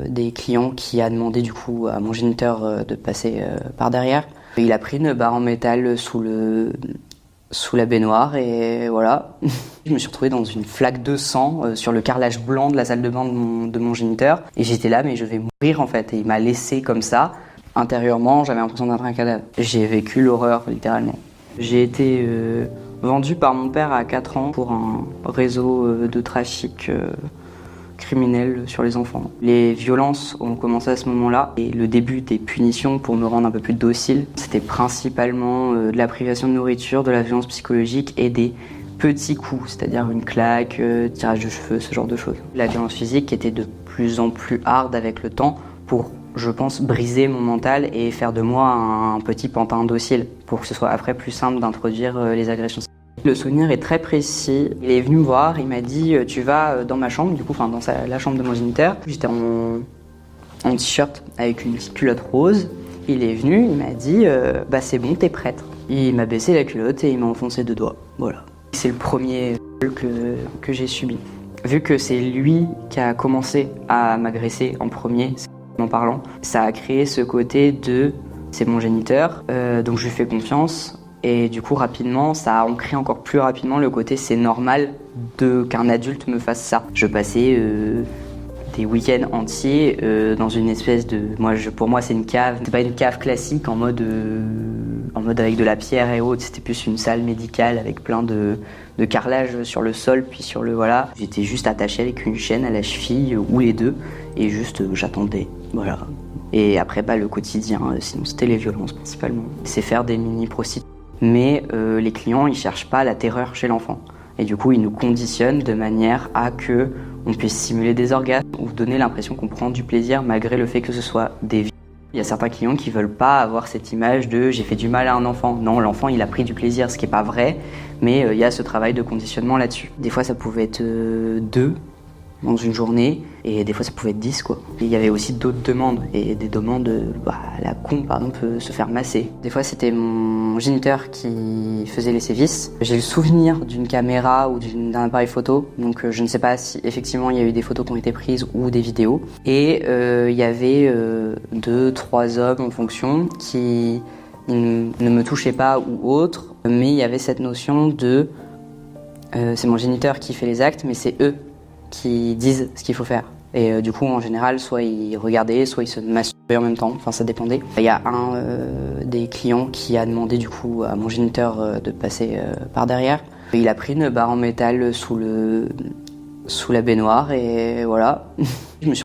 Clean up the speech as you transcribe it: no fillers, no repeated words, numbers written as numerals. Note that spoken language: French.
Des clients qui a demandé du coup à mon géniteur de passer par derrière. Il a pris une barre en métal sous la baignoire et voilà. Je me suis retrouvé dans une flaque de sang sur le carrelage blanc de la salle de bain de mon géniteur. Et j'étais là, mais je vais mourir en fait. Et il m'a laissé comme ça. Intérieurement, j'avais l'impression d'être un cadavre. J'ai vécu l'horreur littéralement. J'ai été vendu par mon père à 4 ans pour un réseau de trafic criminel sur les enfants. Les violences ont commencé à ce moment-là et le début des punitions pour me rendre un peu plus docile, c'était principalement de la privation de nourriture, de la violence psychologique et des petits coups, c'est-à-dire une claque, tirage de cheveux, ce genre de choses. La violence physique était de plus en plus hard avec le temps pour, je pense, briser mon mental et faire de moi un petit pantin docile pour que ce soit après plus simple d'introduire les agressions. Le souvenir est très précis. Il est venu me voir, il m'a dit tu vas dans ma chambre, du coup, enfin dans la chambre de mon géniteur. J'étais en t-shirt avec une petite culotte rose. Il est venu, il m'a dit bah c'est bon, t'es prête. Il m'a baissé la culotte et il m'a enfoncé 2 doigts. Voilà. C'est le premier que j'ai subi. Vu que c'est lui qui a commencé à m'agresser en premier, en parlant, ça a créé ce côté de c'est mon géniteur, donc je lui fais confiance. Et du coup, rapidement, ça a ancré encore plus rapidement le côté c'est normal qu'un adulte me fasse ça. Je passais des week-ends entiers dans une espèce de... Pour moi, c'est une cave. C'est pas une cave classique en mode avec de la pierre et autres. C'était plus une salle médicale avec plein de carrelage sur le sol, puis sur le... Voilà. J'étais juste attaché avec une chaîne à la cheville ou les deux. Et juste, j'attendais. Voilà. Et après, le quotidien, sinon c'était les violences principalement. C'est faire des mini-prostituées. Mais les clients, ils cherchent pas la terreur chez l'enfant. Et du coup, ils nous conditionnent de manière à que on puisse simuler des orgasmes ou donner l'impression qu'on prend du plaisir malgré le fait que ce soit des viols. Il y a certains clients qui veulent pas avoir cette image de j'ai fait du mal à un enfant. Non, l'enfant, il a pris du plaisir, ce qui est pas vrai, mais il y a ce travail de conditionnement là-dessus. Des fois, ça pouvait être 2 dans une journée, et des fois ça pouvait être 10 quoi. Et il y avait aussi d'autres demandes, et des demandes, la con par exemple, se faire masser. Des fois c'était mon géniteur qui faisait les sévices. J'ai le souvenir d'une caméra ou d'un appareil photo, donc je ne sais pas si effectivement il y a eu des photos qui ont été prises ou des vidéos. Et il y avait 2-3 hommes en fonction qui ne me touchaient pas ou autre, mais il y avait cette notion de c'est mon géniteur qui fait les actes, mais c'est eux qui disent ce qu'il faut faire. Et du coup, en général, soit ils regardaient, soit ils se masturbaient en même temps. Enfin, ça dépendait. Il y a des clients qui a demandé du coup à mon géniteur de passer par derrière. Il a pris une barre en métal sous la baignoire et voilà. Je me suis